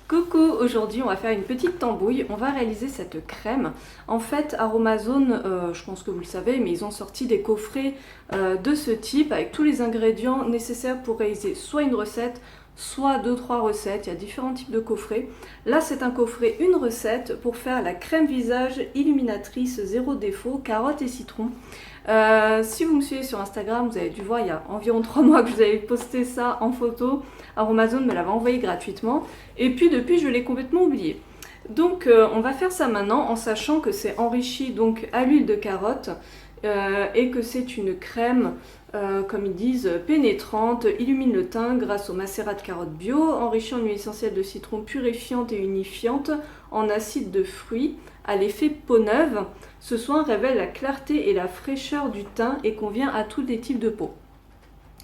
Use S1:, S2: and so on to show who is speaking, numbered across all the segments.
S1: Coucou, aujourd'hui on va faire une petite tambouille, on va réaliser cette crème. En fait, Aromazone, je pense que vous le savez, mais ils ont sorti des coffrets de ce type avec tous les ingrédients nécessaires pour réaliser soit une recette, soit 2-3 recettes. Il y a différents types de coffrets. Là, c'est un coffret, une recette pour faire la crème visage illuminatrice zéro défaut, carotte et citron. Si vous me suivez sur Instagram, vous avez dû voir il y a environ 3 mois que je vous avais posté ça en photo. Aromazone me l'avait envoyé gratuitement. Et puis depuis, je l'ai complètement oublié. Donc on va faire ça maintenant en sachant que c'est enrichi donc à l'huile de carotte et que c'est une crème, comme ils disent, pénétrante, illumine le teint grâce au macérat de carotte bio, enrichi en huile essentielle de citron purifiante et unifiante, en acide de fruits, à l'effet peau neuve. Ce soin révèle la clarté et la fraîcheur du teint et convient à tous les types de peau.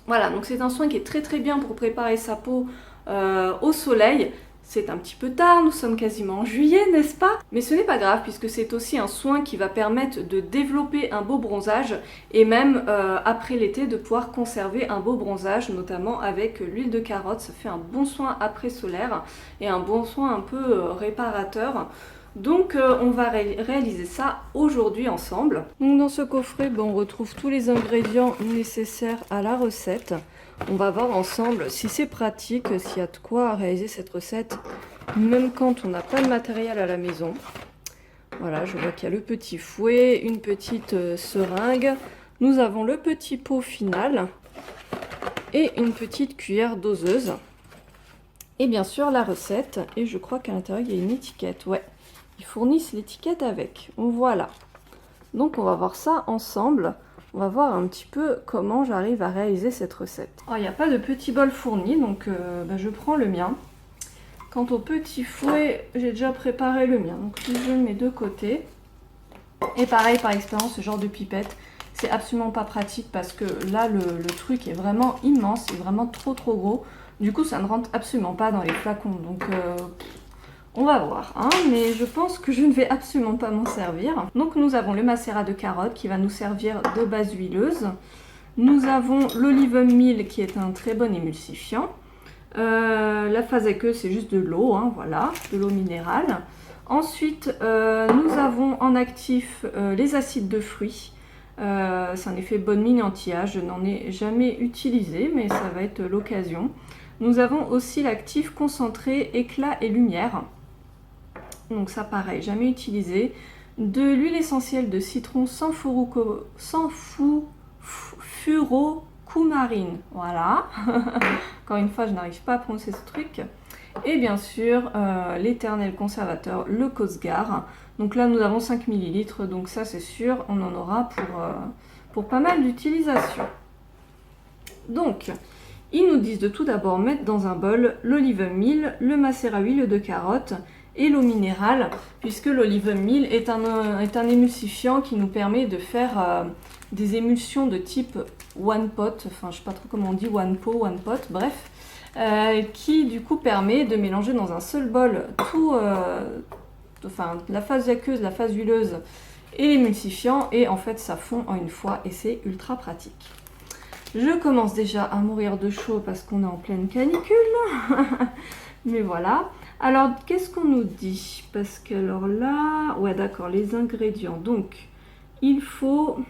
S1: Voilà, donc c'est un soin qui est très bien pour préparer sa peau au soleil. C'est un petit peu tard, nous sommes quasiment en juillet, n'est-ce pas? Mais ce n'est pas grave puisque c'est aussi un soin qui va permettre de développer un beau bronzage et même après l'été de pouvoir conserver un beau bronzage, notamment avec l'huile de carotte. Ça fait un bon soin après solaire et un bon soin un peu réparateur. Donc on va réaliser ça aujourd'hui ensemble. Donc dans ce coffret, on retrouve tous les ingrédients nécessaires à la recette. On va voir ensemble si c'est pratique, s'il y a de quoi réaliser cette recette, même quand on n'a pas de matériel à la maison. Voilà, je vois qu'il y a le petit fouet, une petite seringue. Nous avons le petit pot final et une petite cuillère doseuse. Et bien sûr la recette, et je crois qu'à l'intérieur il y a une étiquette, ouais. Ils fournissent l'étiquette avec. Voilà. Donc on va voir ça ensemble. On va voir un petit peu comment j'arrive à réaliser cette recette. Il n'y a pas de petit bol fourni, donc je prends le mien. Quant au petit fouet, j'ai déjà préparé le mien. Donc je le mets de côté. Et pareil, par expérience, ce genre de pipette, c'est absolument pas pratique parce que là, le truc est vraiment immense, c'est vraiment trop gros. Du coup, ça ne rentre absolument pas dans les flacons. Donc on va voir, hein, mais je pense que je ne vais absolument pas m'en servir. Donc nous avons le macérat de carotte qui va nous servir de base huileuse. Nous avons l'olive oil qui est un très bon émulsifiant. La phase aqueuse, c'est juste de l'eau, hein, voilà, de l'eau minérale. Ensuite, nous avons en actif les acides de fruits. C'est un effet bonne mine anti-âge, je n'en ai jamais utilisé, mais ça va être l'occasion. Nous avons aussi l'actif concentré éclat et lumière. Donc ça pareil, jamais utilisé. De l'huile essentielle de citron sans furocumarine. Voilà. Encore une fois, je n'arrive pas à prononcer ce truc. Et bien sûr, l'éternel conservateur, le Cosgar. Donc là, nous avons 5 ml. Donc ça, c'est sûr, on en aura pour pas mal d'utilisation. Donc, ils nous disent de tout d'abord mettre dans un bol l'olive oil, le macérat huile de carotte et l'eau minérale, puisque l'olive oil est un émulsifiant qui nous permet de faire des émulsions de type one pot, enfin je sais pas trop comment on dit, one pot, one pot, bref, qui du coup permet de mélanger dans un seul bol la phase aqueuse, la phase huileuse et l'émulsifiant, et en fait ça fond en une fois et c'est ultra pratique. Je commence déjà à mourir de chaud parce qu'on est en pleine canicule. Mais voilà. Alors, qu'est-ce qu'on nous dit? Parce que alors là... Ouais, d'accord, les ingrédients. Donc, il faut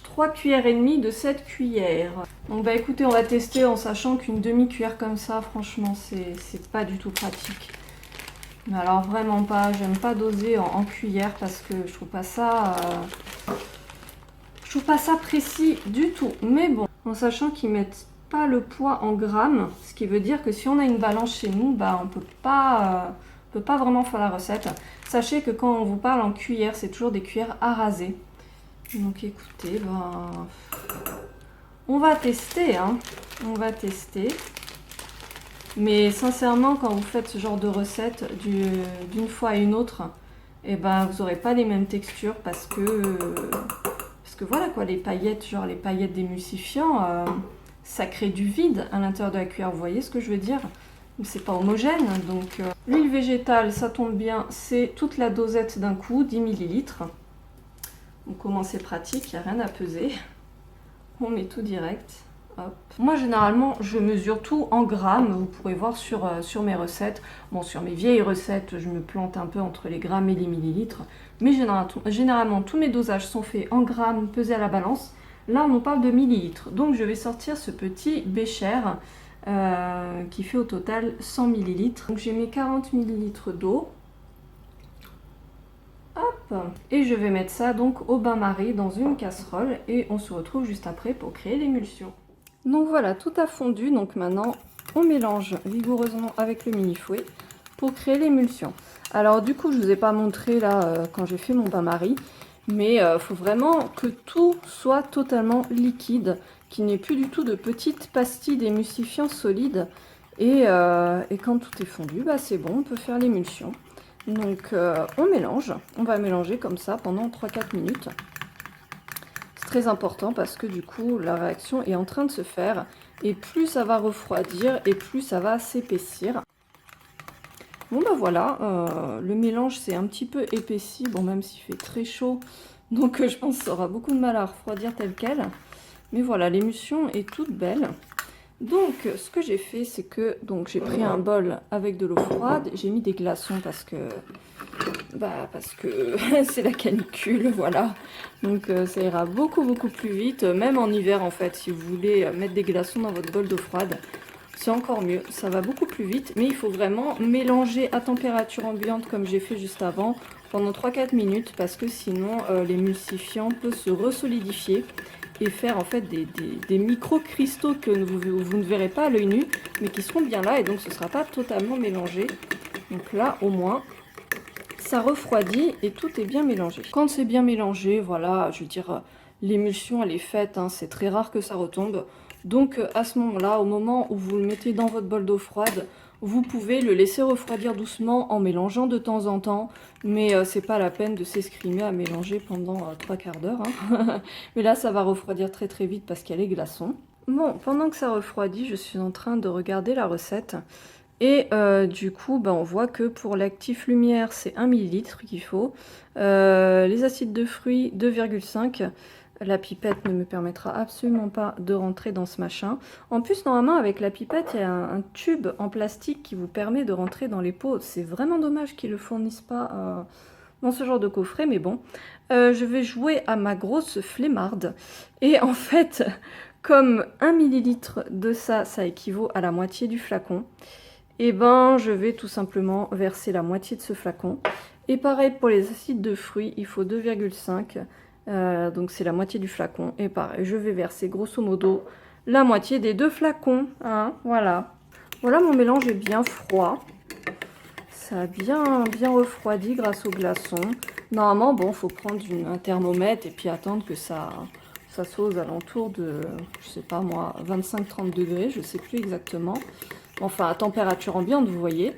S1: 3 cuillères et demie de cette cuillère. Donc, écoutez, on va tester en sachant qu'une demi-cuillère comme ça, franchement, c'est pas du tout pratique. Mais alors, vraiment pas. J'aime pas doser en cuillère parce que je trouve pas ça... Je trouve pas ça précis du tout, mais bon, en sachant qu'ils mettent pas le poids en grammes, ce qui veut dire que si on a une balance chez nous, on peut pas vraiment faire la recette. Sachez que quand on vous parle en cuillère, c'est toujours des cuillères à raser. Donc écoutez, on va tester, hein. On va tester. Mais sincèrement, quand vous faites ce genre de recette d'une fois à une autre, vous n'aurez pas les mêmes textures parce que voilà quoi, les paillettes, genre les paillettes d'émulsifiant, ça crée du vide à l'intérieur de la cuillère, vous voyez ce que je veux dire? C'est pas homogène, donc l'huile végétale, ça tombe bien, c'est toute la dosette d'un coup, 10 ml. Donc comment c'est pratique, il n'y a rien à peser. On met tout direct, Hop. Moi généralement je mesure tout en grammes, vous pourrez voir sur mes recettes. Bon, sur mes vieilles recettes je me plante un peu entre les grammes et les millilitres, mais généralement tous mes dosages sont faits en grammes pesés à la balance. Là on parle de millilitres, donc je vais sortir ce petit bécher qui fait au total 100 millilitres. Donc j'ai mes 40 millilitres d'eau. Hop. Et je vais mettre ça donc au bain-marie dans une casserole et on se retrouve juste après pour créer l'émulsion. Donc voilà, tout a fondu, donc maintenant on mélange vigoureusement avec le mini fouet pour créer l'émulsion. Alors du coup je ne vous ai pas montré là quand j'ai fait mon bain-marie, mais il faut vraiment que tout soit totalement liquide, qu'il n'y ait plus du tout de petites pastilles d'émulsifiant solide. Et quand tout est fondu, bah, c'est bon, on peut faire l'émulsion. Donc on mélange, on va mélanger comme ça pendant 3-4 minutes. Très important parce que du coup la réaction est en train de se faire et plus ça va refroidir et plus ça va s'épaissir. Bon bah voilà, le mélange s'est un petit peu épaissi, bon même s'il fait très chaud, donc je pense que ça aura beaucoup de mal à refroidir tel quel. Mais voilà, l'émulsion est toute belle. Donc ce que j'ai fait, c'est que j'ai pris un bol avec de l'eau froide, j'ai mis des glaçons parce que c'est la canicule, voilà. Donc ça ira beaucoup plus vite, même en hiver en fait, si vous voulez mettre des glaçons dans votre bol d'eau froide, c'est encore mieux, ça va beaucoup plus vite, mais il faut vraiment mélanger à température ambiante comme j'ai fait juste avant, pendant 3-4 minutes, parce que sinon l'émulsifiant peut se resolidifier et faire en fait des micro-cristaux que vous ne verrez pas à l'œil nu, mais qui seront bien là, et donc ce ne sera pas totalement mélangé. Donc là, au moins, ça refroidit et tout est bien mélangé. Quand c'est bien mélangé, voilà, je veux dire, l'émulsion elle est faite, hein, c'est très rare que ça retombe. Donc à ce moment-là, au moment où vous le mettez dans votre bol d'eau froide, vous pouvez le laisser refroidir doucement en mélangeant de temps en temps, mais c'est pas la peine de s'escrimer à mélanger pendant 3/4 d'heure. Hein. Mais là, ça va refroidir très vite parce qu'il y a les glaçons. Bon, pendant que ça refroidit, je suis en train de regarder la recette. Et du coup, on voit que pour l'actif lumière, c'est 1 ml qu'il faut. Les acides de fruits, 2,5. La pipette ne me permettra absolument pas de rentrer dans ce machin. En plus, normalement, avec la pipette, il y a un tube en plastique qui vous permet de rentrer dans les pots. C'est vraiment dommage qu'ils ne le fournissent pas dans ce genre de coffret, mais bon. Je vais jouer à ma grosse flemmarde. Et en fait, comme 1 ml de ça, ça équivaut à la moitié du flacon, et je vais tout simplement verser la moitié de ce flacon. Et pareil pour les acides de fruits, il faut 2,5. Donc c'est la moitié du flacon. Et pareil, je vais verser grosso modo la moitié des 2 flacons. Hein, voilà. Voilà, mon mélange est bien froid. Ça a bien refroidi grâce aux glaçons. Normalement, il faut prendre un thermomètre et puis attendre que ça soit aux alentours de, je sais pas moi, 25-30 degrés, je sais plus exactement. Enfin, à température ambiante, vous voyez.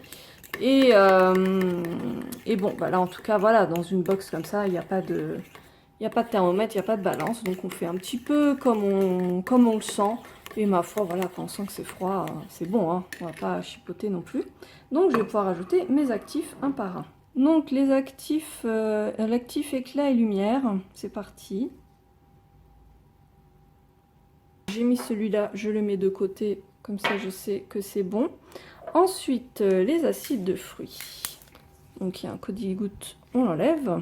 S1: Et bon, là, en tout cas, voilà, dans une box comme ça, il n'y a pas de thermomètre, il n'y a pas de balance. Donc, on fait un petit peu comme on le sent. Et ma foi, voilà, quand on sent que c'est froid, c'est bon, hein. On va pas chipoter non plus. Donc, je vais pouvoir ajouter mes actifs un par un. Donc, les actifs, l'actif éclat et lumière, c'est parti. J'ai mis celui-là, je le mets de côté. Comme ça, je sais que c'est bon. Ensuite, les acides de fruits. Donc, il y a un codi-goutte, on l'enlève.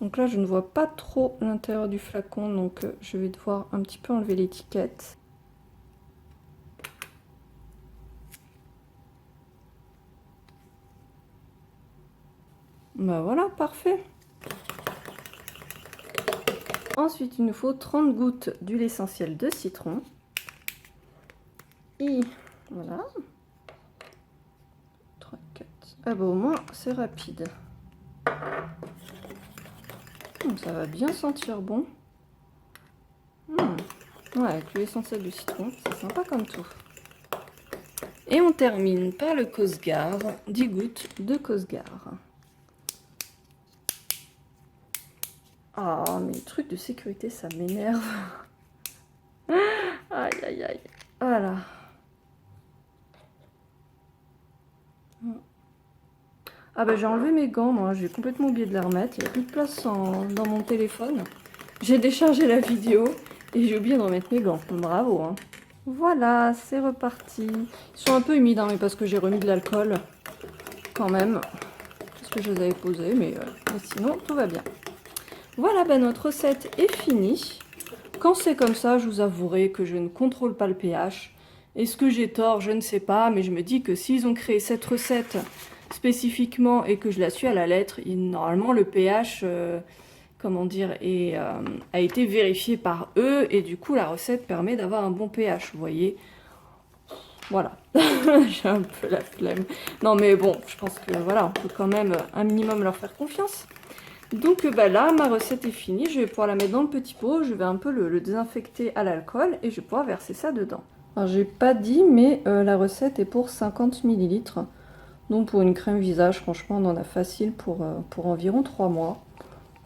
S1: Donc là, je ne vois pas trop l'intérieur du flacon, donc je vais devoir un petit peu enlever l'étiquette. Voilà, parfait. Ensuite, il nous faut 30 gouttes d'huile essentielle de citron. Et voilà. 3, 4. Ah au moins, c'est rapide. Ça va bien sentir bon. Ouais, avec l'huile essentielle de citron, c'est sympa comme tout. Et on termine par le Cosgar, 10 gouttes de Cosgar. Ah, mais les trucs de sécurité, ça m'énerve. Aïe. Voilà. Ah j'ai enlevé mes gants, moi. J'ai complètement oublié de les remettre. Il n'y a plus de place dans mon téléphone. J'ai déchargé la vidéo et j'ai oublié de remettre mes gants. Bravo, hein. Voilà, c'est reparti. Ils sont un peu humides, hein, mais parce que j'ai remis de l'alcool quand même. Parce que je les avais posés, mais sinon, tout va bien. Voilà, ben, notre recette est finie. Quand c'est comme ça, je vous avouerai que je ne contrôle pas le pH. Est-ce que j'ai tort? Je ne sais pas, mais je me dis que s'ils ont créé cette recette spécifiquement et que je la suis à la lettre, normalement le pH, comment dire, a été vérifié par eux et du coup la recette permet d'avoir un bon pH, vous voyez. Voilà, j'ai un peu la flemme. Non mais bon, je pense que voilà, on peut quand même un minimum leur faire confiance. Donc bah là, ma recette est finie, je vais pouvoir la mettre dans le petit pot, je vais un peu le désinfecter à l'alcool et je vais pouvoir verser ça dedans. Alors j'ai pas dit, mais la recette est pour 50 ml. Donc pour une crème visage, franchement, on en a facile pour environ 3 mois.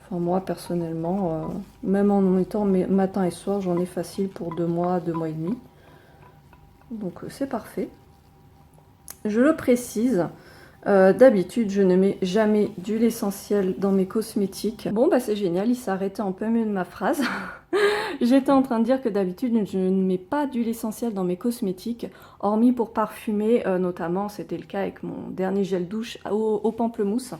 S1: Enfin moi, personnellement, même en étant matin et soir, j'en ai facile pour 2 mois, 2 mois et demi. Donc c'est parfait. Je le précise, d'habitude, je ne mets jamais d'huile essentielle dans mes cosmétiques. Bon, bah c'est génial, il s'est arrêté en plein milieu de ma phrase. J'étais en train de dire que d'habitude, je ne mets pas d'huile essentielle dans mes cosmétiques, hormis pour parfumer, notamment, c'était le cas avec mon dernier gel douche au pamplemousse.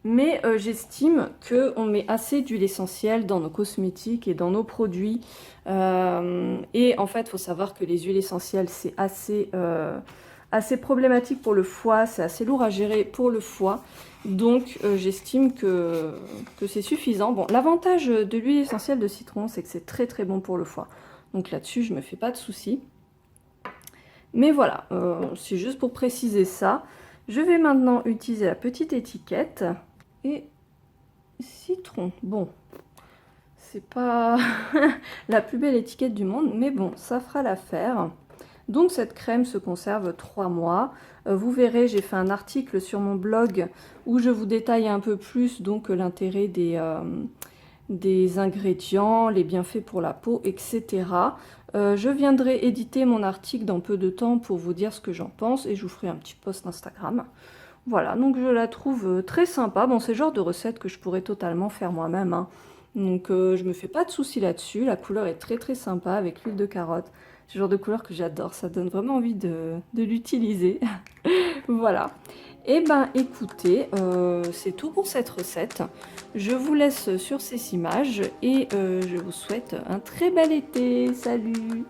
S1: Mais j'estime qu'on met assez d'huile essentielle dans nos cosmétiques et dans nos produits. Et en fait, il faut savoir que les huiles essentielles, c'est assez problématique pour le foie, c'est assez lourd à gérer pour le foie. Donc j'estime que c'est suffisant. Bon, l'avantage de l'huile essentielle de citron, c'est que c'est très très bon pour le foie. Donc là-dessus, je me fais pas de soucis. Mais voilà, c'est juste pour préciser ça. Je vais maintenant utiliser la petite étiquette. Et citron, bon, c'est pas la plus belle étiquette du monde, mais bon, ça fera l'affaire. Donc cette crème se conserve 3 mois. Vous verrez, j'ai fait un article sur mon blog où je vous détaille un peu plus donc l'intérêt des ingrédients, les bienfaits pour la peau, etc. Je viendrai éditer mon article dans peu de temps pour vous dire ce que j'en pense et je vous ferai un petit post Instagram. Voilà, donc je la trouve très sympa. Bon, c'est le genre de recette que je pourrais totalement faire moi-même, hein. Donc je me fais pas de soucis là-dessus. La couleur est très très sympa avec l'huile de carotte. C'est le genre de couleur que j'adore, ça donne vraiment envie de l'utiliser. Voilà. Et ben écoutez, c'est tout pour cette recette. Je vous laisse sur ces images et je vous souhaite un très bel été. Salut!